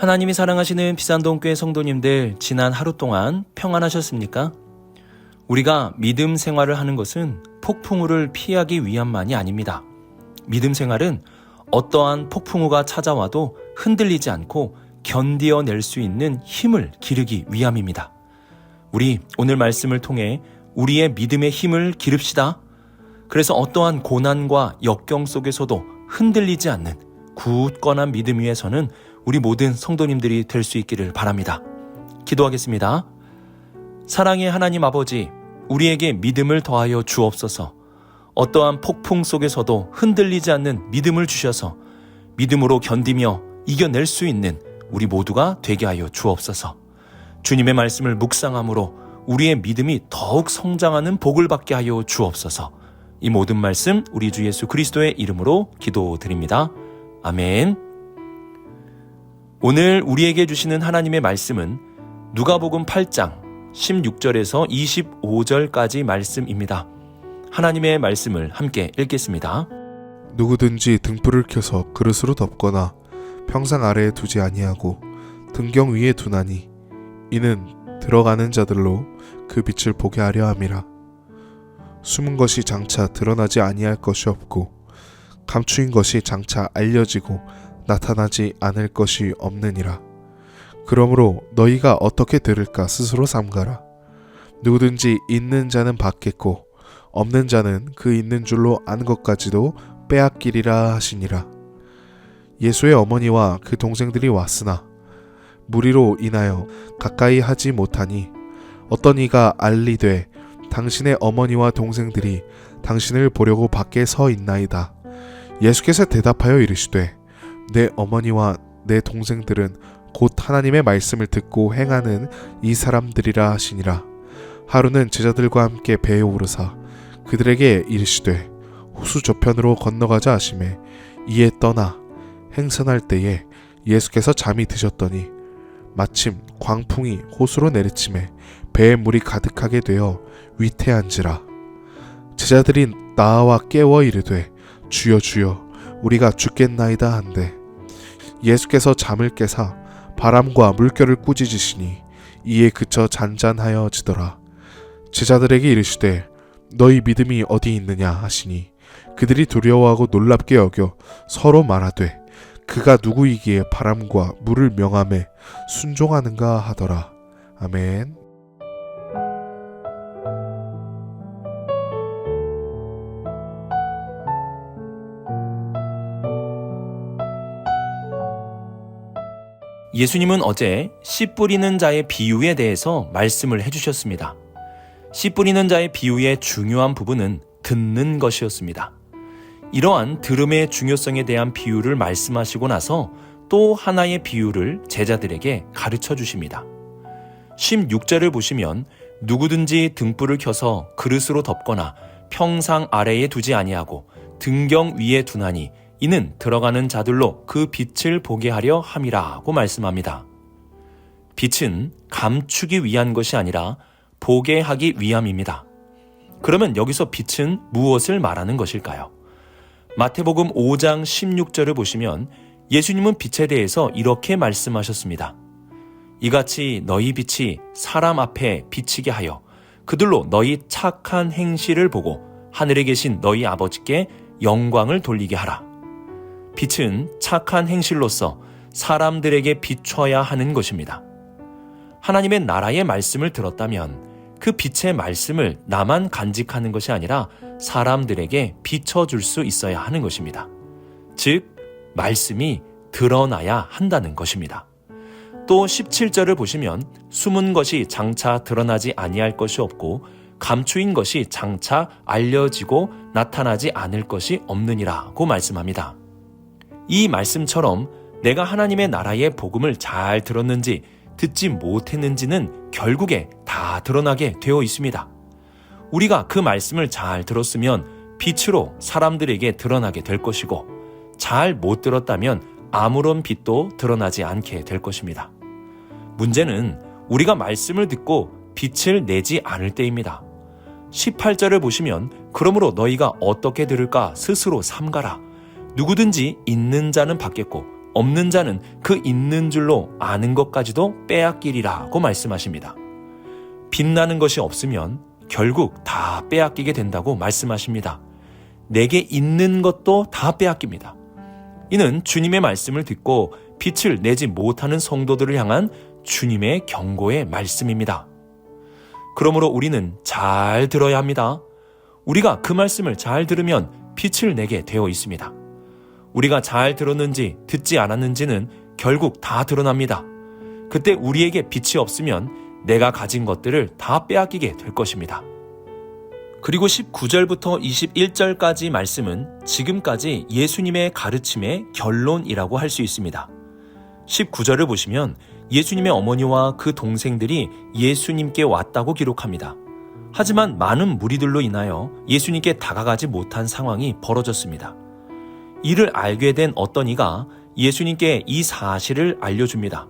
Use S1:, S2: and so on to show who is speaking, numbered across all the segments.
S1: 하나님이 사랑하시는 비산동교회 성도님들, 지난 하루 동안 평안하셨습니까? 우리가 믿음 생활을 하는 것은 폭풍우를 피하기 위함만이 아닙니다. 믿음 생활은 어떠한 폭풍우가 찾아와도 흔들리지 않고 견디어낼 수 있는 힘을 기르기 위함입니다. 우리 오늘 말씀을 통해 우리의 믿음의 힘을 기릅시다. 그래서 어떠한 고난과 역경 속에서도 흔들리지 않는 굳건한 믿음 위에 서는 우리 모든 성도님들이 될 수 있기를 바랍니다. 기도하겠습니다. 사랑의 하나님 아버지, 우리에게 믿음을 더하여 주옵소서. 어떠한 폭풍 속에서도 흔들리지 않는 믿음을 주셔서 믿음으로 견디며 이겨낼 수 있는 우리 모두가 되게 하여 주옵소서. 주님의 말씀을 묵상함으로 우리의 믿음이 더욱 성장하는 복을 받게 하여 주옵소서. 이 모든 말씀 우리 주 예수 그리스도의 이름으로 기도드립니다. 아멘. 오늘 우리에게 주시는 하나님의 말씀은 누가복음 8장 16절에서 25절까지 말씀입니다. 하나님의 말씀을 함께 읽겠습니다.
S2: 누구든지 등불을 켜서 그릇으로 덮거나 평상 아래에 두지 아니하고 등경 위에 두나니 이는 들어가는 자들로 그 빛을 보게 하려 함이라. 숨은 것이 장차 드러나지 아니할 것이 없고 감추인 것이 장차 알려지고 나타나지 않을 것이 없느니라. 그러므로 너희가 어떻게 들을까 스스로 삼가라. 누구든지 있는 자는 받겠고 없는 자는 그 있는 줄로 아는 것까지도 빼앗기리라 하시니라. 예수의 어머니와 그 동생들이 왔으나 무리로 인하여 가까이 하지 못하니 어떤 이가 알리되 당신의 어머니와 동생들이 당신을 보려고 밖에 서 있나이다. 예수께서 대답하여 이르시되 내 어머니와 내 동생들은 곧 하나님의 말씀을 듣고 행하는 이 사람들이라 하시니라. 하루는 제자들과 함께 배에 오르사 그들에게 이르시되 호수 저편으로 건너가자 하시매 이에 떠나 행선할 때에 예수께서 잠이 드셨더니 마침 광풍이 호수로 내리침에 배에 물이 가득하게 되어 위태한지라. 제자들이 나와 깨워 이르되 주여 주여 우리가 죽겠나이다 한데 예수께서 잠을 깨사 바람과 물결을 꾸짖으시니 이에 그쳐 잔잔하여지더라. 제자들에게 이르시되 너희 믿음이 어디 있느냐 하시니 그들이 두려워하고 놀랍게 여겨 서로 말하되 그가 누구이기에 바람과 물을 명함에 순종하는가 하더라. 아멘.
S1: 예수님은 어제 씨 뿌리는 자의 비유에 대해서 말씀을 해주셨습니다. 씨 뿌리는 자의 비유의 중요한 부분은 듣는 것이었습니다. 이러한 들음의 중요성에 대한 비유를 말씀하시고 나서 또 하나의 비유를 제자들에게 가르쳐 주십니다. 16절을 보시면 누구든지 등불을 켜서 그릇으로 덮거나 평상 아래에 두지 아니하고 등경 위에 두나니 이는 들어가는 자들로 그 빛을 보게 하려 함이라고 말씀합니다. 빛은 감추기 위한 것이 아니라 보게 하기 위함입니다. 그러면 여기서 빛은 무엇을 말하는 것일까요? 마태복음 5장 16절을 보시면 예수님은 빛에 대해서 이렇게 말씀하셨습니다. 이같이 너희 빛이 사람 앞에 비치게 하여 그들로 너희 착한 행실을 보고 하늘에 계신 너희 아버지께 영광을 돌리게 하라. 빛은 착한 행실로서 사람들에게 비춰야 하는 것입니다. 하나님의 나라의 말씀을 들었다면 그 빛의 말씀을 나만 간직하는 것이 아니라 사람들에게 비춰줄 수 있어야 하는 것입니다. 즉, 말씀이 드러나야 한다는 것입니다. 또 17절을 보시면 숨은 것이 장차 드러나지 아니할 것이 없고 감추인 것이 장차 알려지고 나타나지 않을 것이 없느니라고 말씀합니다. 이 말씀처럼 내가 하나님의 나라의 복음을 잘 들었는지 듣지 못했는지는 결국에 다 드러나게 되어 있습니다. 우리가 그 말씀을 잘 들었으면 빛으로 사람들에게 드러나게 될 것이고 잘 못 들었다면 아무런 빛도 드러나지 않게 될 것입니다. 문제는 우리가 말씀을 듣고 빛을 내지 않을 때입니다. 18절을 보시면 그러므로 너희가 어떻게 들을까 스스로 삼가라. 누구든지 있는 자는 받겠고 없는 자는 그 있는 줄로 아는 것까지도 빼앗기리라고 말씀하십니다. 빛나는 것이 없으면 결국 다 빼앗기게 된다고 말씀하십니다. 내게 있는 것도 다 빼앗깁니다. 이는 주님의 말씀을 듣고 빛을 내지 못하는 성도들을 향한 주님의 경고의 말씀입니다. 그러므로 우리는 잘 들어야 합니다. 우리가 그 말씀을 잘 들으면 빛을 내게 되어 있습니다. 우리가 잘 들었는지 듣지 않았는지는 결국 다 드러납니다. 그때 우리에게 빛이 없으면 내가 가진 것들을 다 빼앗기게 될 것입니다. 그리고 19절부터 21절까지 말씀은 지금까지 예수님의 가르침의 결론이라고 할 수 있습니다. 19절을 보시면 예수님의 어머니와 그 동생들이 예수님께 왔다고 기록합니다. 하지만 많은 무리들로 인하여 예수님께 다가가지 못한 상황이 벌어졌습니다. 이를 알게 된 어떤 이가 예수님께 이 사실을 알려줍니다.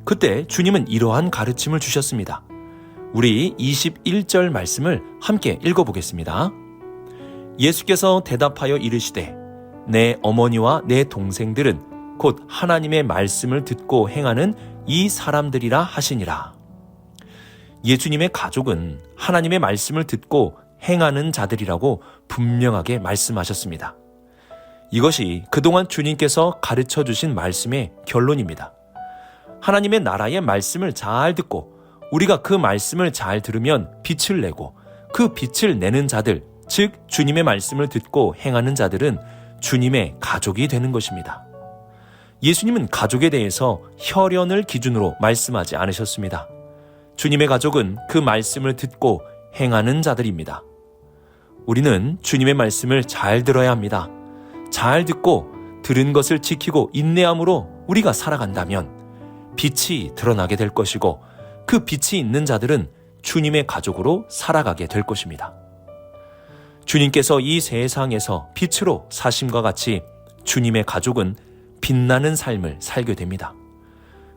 S1: 그때 주님은 이러한 가르침을 주셨습니다. 우리 21절 말씀을 함께 읽어보겠습니다. 예수께서 대답하여 이르시되 내 어머니와 내 동생들은 곧 하나님의 말씀을 듣고 행하는 이 사람들이라 하시니라. 예수님의 가족은 하나님의 말씀을 듣고 행하는 자들이라고 분명하게 말씀하셨습니다. 이것이 그동안 주님께서 가르쳐 주신 말씀의 결론입니다. 하나님의 나라의 말씀을 잘 듣고 우리가 그 말씀을 잘 들으면 빛을 내고 그 빛을 내는 자들, 즉 주님의 말씀을 듣고 행하는 자들은 주님의 가족이 되는 것입니다. 예수님은 가족에 대해서 혈연을 기준으로 말씀하지 않으셨습니다. 주님의 가족은 그 말씀을 듣고 행하는 자들입니다. 우리는 주님의 말씀을 잘 들어야 합니다. 잘 듣고 들은 것을 지키고 인내함으로 우리가 살아간다면 빛이 드러나게 될 것이고 그 빛이 있는 자들은 주님의 가족으로 살아가게 될 것입니다. 주님께서 이 세상에서 빛으로 사심과 같이 주님의 가족은 빛나는 삶을 살게 됩니다.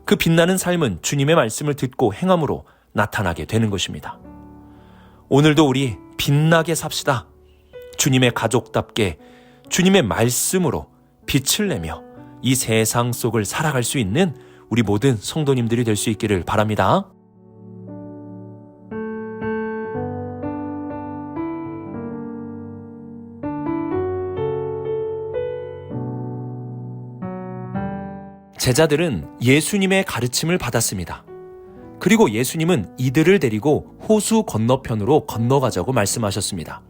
S1: 그 빛나는 삶은 주님의 말씀을 듣고 행함으로 나타나게 되는 것입니다. 오늘도 우리 빛나게 삽시다. 주님의 가족답게 주님의 말씀으로 빛을 내며 이 세상 속을 살아갈 수 있는 우리 모든 성도님들이 될 수 있기를 바랍니다. 제자들은 예수님의 가르침을 받았습니다. 그리고 예수님은 이들을 데리고 호수 건너편으로 건너가자고 말씀하셨습니다.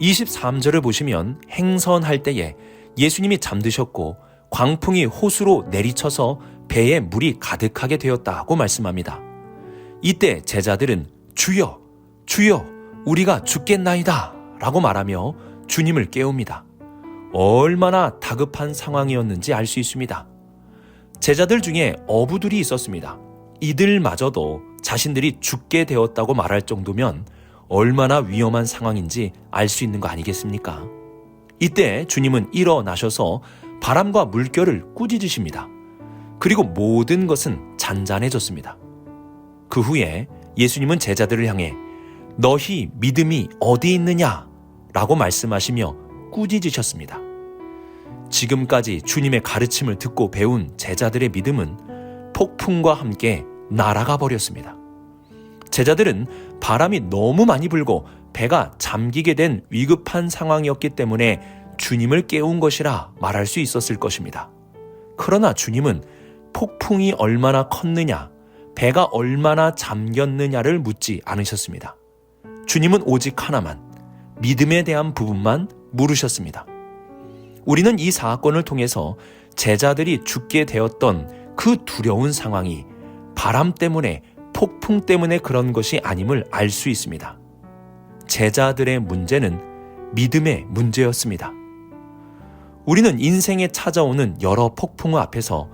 S1: 23절을 보시면 행선할 때에 예수님이 잠드셨고 광풍이 호수로 내리쳐서 배에 물이 가득하게 되었다고 말씀합니다. 이때 제자들은 주여, 주여, 우리가 죽겠나이다 라고 말하며 주님을 깨웁니다. 얼마나 다급한 상황이었는지 알 수 있습니다. 제자들 중에 어부들이 있었습니다. 이들마저도 자신들이 죽게 되었다고 말할 정도면 얼마나 위험한 상황인지 알 수 있는 거 아니겠습니까? 이때 주님은 일어나셔서 바람과 물결을 꾸짖으십니다. 그리고 모든 것은 잔잔해졌습니다. 그 후에 예수님은 제자들을 향해 너희 믿음이 어디 있느냐? 라고 말씀하시며 꾸짖으셨습니다. 지금까지 주님의 가르침을 듣고 배운 제자들의 믿음은 폭풍과 함께 날아가 버렸습니다. 제자들은 바람이 너무 많이 불고 배가 잠기게 된 위급한 상황이었기 때문에 주님을 깨운 것이라 말할 수 있었을 것입니다. 그러나 주님은 폭풍이 얼마나 컸느냐, 배가 얼마나 잠겼느냐를 묻지 않으셨습니다. 주님은 오직 하나만, 믿음에 대한 부분만 물으셨습니다. 우리는 이 사건을 통해서 제자들이 죽게 되었던 그 두려운 상황이 바람 때문에, 폭풍 때문에 그런 것이 아님을 알 수 있습니다. 제자들의 문제는 믿음의 문제였습니다. 우리는 인생에 찾아오는 여러 폭풍 앞에서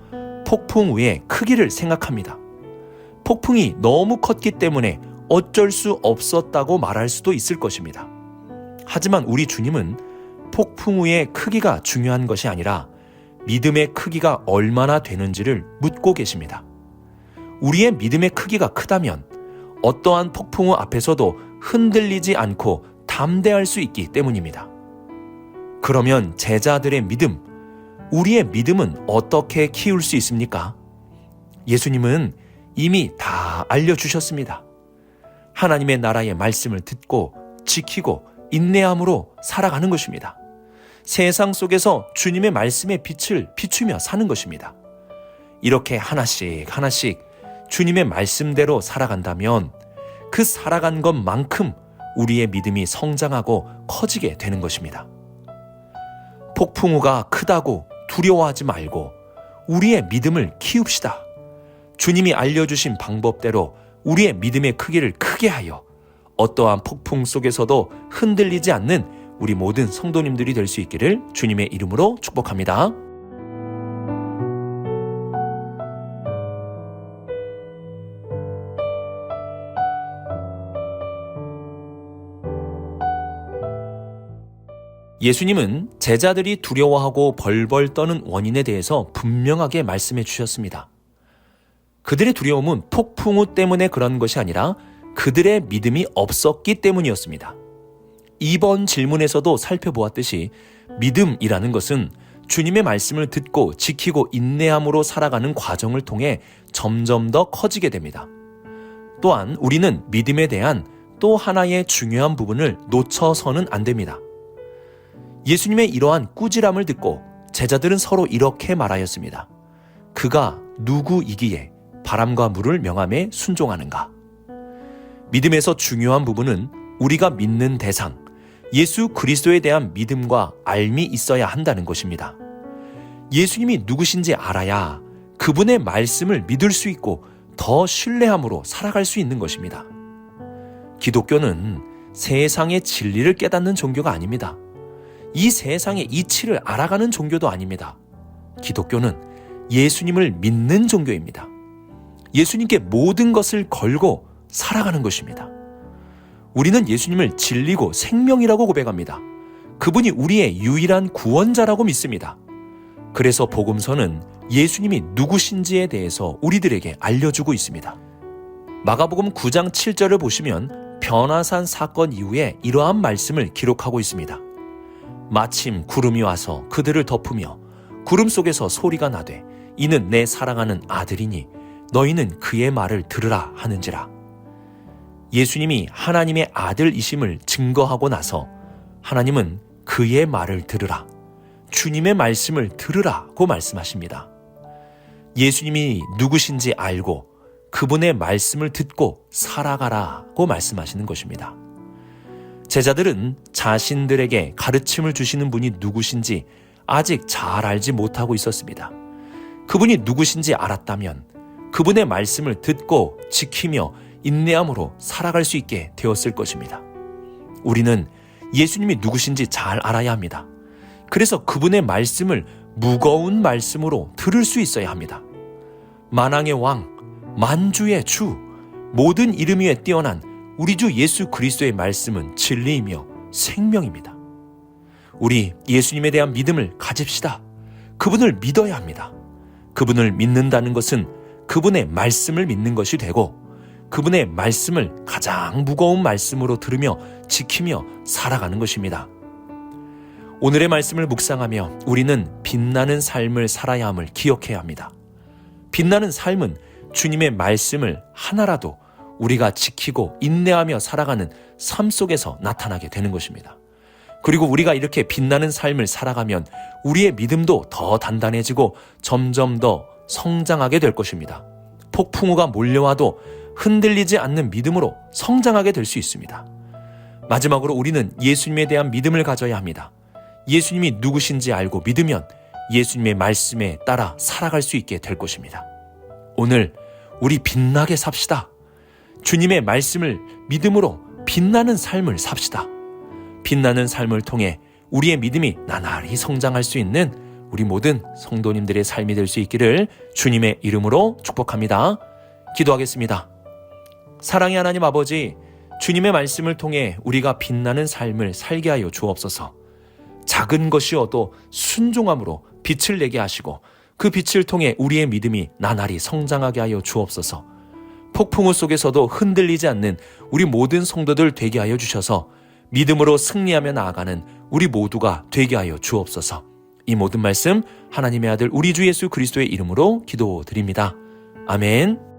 S1: 폭풍 우의 크기를 생각합니다. 폭풍이 너무 컸기 때문에 어쩔 수 없었다고 말할 수도 있을 것입니다. 하지만 우리 주님은 폭풍 우의 크기가 중요한 것이 아니라 믿음의 크기가 얼마나 되는지를 묻고 계십니다. 우리의 믿음의 크기가 크다면 어떠한 폭풍 우 앞에서도 흔들리지 않고 담대할 수 있기 때문입니다. 그러면 제자들의 믿음, 우리의 믿음은 어떻게 키울 수 있습니까? 예수님은 이미 다 알려주셨습니다. 하나님의 나라의 말씀을 듣고 지키고 인내함으로 살아가는 것입니다. 세상 속에서 주님의 말씀의 빛을 비추며 사는 것입니다. 이렇게 하나씩 주님의 말씀대로 살아간다면 그 살아간 것만큼 우리의 믿음이 성장하고 커지게 되는 것입니다. 폭풍우가 크다고 두려워하지 말고 우리의 믿음을 키웁시다. 주님이 알려주신 방법대로 우리의 믿음의 크기를 크게 하여 어떠한 폭풍 속에서도 흔들리지 않는 우리 모든 성도님들이 될 수 있기를 주님의 이름으로 축복합니다. 예수님은 제자들이 두려워하고 벌벌 떠는 원인에 대해서 분명하게 말씀해 주셨습니다. 그들의 두려움은 폭풍우 때문에 그런 것이 아니라 그들의 믿음이 없었기 때문이었습니다. 이번 질문에서도 살펴보았듯이 믿음이라는 것은 주님의 말씀을 듣고 지키고 인내함으로 살아가는 과정을 통해 점점 더 커지게 됩니다. 또한 우리는 믿음에 대한 또 하나의 중요한 부분을 놓쳐서는 안 됩니다. 예수님의 이러한 꾸지람을 듣고 제자들은 서로 이렇게 말하였습니다. 그가 누구이기에 바람과 물을 명함에 순종하는가? 믿음에서 중요한 부분은 우리가 믿는 대상, 예수 그리스도에 대한 믿음과 알미 있어야 한다는 것입니다. 예수님이 누구신지 알아야 그분의 말씀을 믿을 수 있고 더 신뢰함으로 살아갈 수 있는 것입니다. 기독교는 세상의 진리를 깨닫는 종교가 아닙니다. 이 세상의 이치를 알아가는 종교도 아닙니다. 기독교는 예수님을 믿는 종교입니다. 예수님께 모든 것을 걸고 살아가는 것입니다. 우리는 예수님을 진리고 생명이라고 고백합니다. 그분이 우리의 유일한 구원자라고 믿습니다. 그래서 복음서는 예수님이 누구신지에 대해서 우리들에게 알려주고 있습니다. 마가복음 9장 7절을 보시면 변화산 사건 이후에 이러한 말씀을 기록하고 있습니다. 마침 구름이 와서 그들을 덮으며 구름 속에서 소리가 나되 이는 내 사랑하는 아들이니 너희는 그의 말을 들으라 하는지라. 예수님이 하나님의 아들이심을 증거하고 나서 하나님은 그의 말을 들으라, 주님의 말씀을 들으라고 말씀하십니다. 예수님이 누구신지 알고 그분의 말씀을 듣고 살아가라고 말씀하시는 것입니다. 제자들은 자신들에게 가르침을 주시는 분이 누구신지 아직 잘 알지 못하고 있었습니다. 그분이 누구신지 알았다면 그분의 말씀을 듣고 지키며 인내함으로 살아갈 수 있게 되었을 것입니다. 우리는 예수님이 누구신지 잘 알아야 합니다. 그래서 그분의 말씀을 무거운 말씀으로 들을 수 있어야 합니다. 만왕의 왕, 만주의 주, 모든 이름 위에 뛰어난 우리 주 예수 그리스도의 말씀은 진리이며 생명입니다. 우리 예수님에 대한 믿음을 가집시다. 그분을 믿어야 합니다. 그분을 믿는다는 것은 그분의 말씀을 믿는 것이 되고 그분의 말씀을 가장 무거운 말씀으로 들으며 지키며 살아가는 것입니다. 오늘의 말씀을 묵상하며 우리는 빛나는 삶을 살아야 함을 기억해야 합니다. 빛나는 삶은 주님의 말씀을 하나라도 우리가 지키고 인내하며 살아가는 삶 속에서 나타나게 되는 것입니다. 그리고 우리가 이렇게 빛나는 삶을 살아가면 우리의 믿음도 더 단단해지고 점점 더 성장하게 될 것입니다. 폭풍우가 몰려와도 흔들리지 않는 믿음으로 성장하게 될 수 있습니다. 마지막으로 우리는 예수님에 대한 믿음을 가져야 합니다. 예수님이 누구신지 알고 믿으면 예수님의 말씀에 따라 살아갈 수 있게 될 것입니다. 오늘 우리 빛나게 삽시다. 주님의 말씀을 믿음으로 빛나는 삶을 삽시다. 빛나는 삶을 통해 우리의 믿음이 나날이 성장할 수 있는 우리 모든 성도님들의 삶이 될 수 있기를 주님의 이름으로 축복합니다. 기도하겠습니다. 사랑의 하나님 아버지, 주님의 말씀을 통해 우리가 빛나는 삶을 살게 하여 주옵소서. 작은 것이어도 순종함으로 빛을 내게 하시고 그 빛을 통해 우리의 믿음이 나날이 성장하게 하여 주옵소서. 폭풍우 속에서도 흔들리지 않는 우리 모든 성도들 되게 하여 주셔서 믿음으로 승리하며 나아가는 우리 모두가 되게 하여 주옵소서. 이 모든 말씀 하나님의 아들 우리 주 예수 그리스도의 이름으로 기도드립니다. 아멘.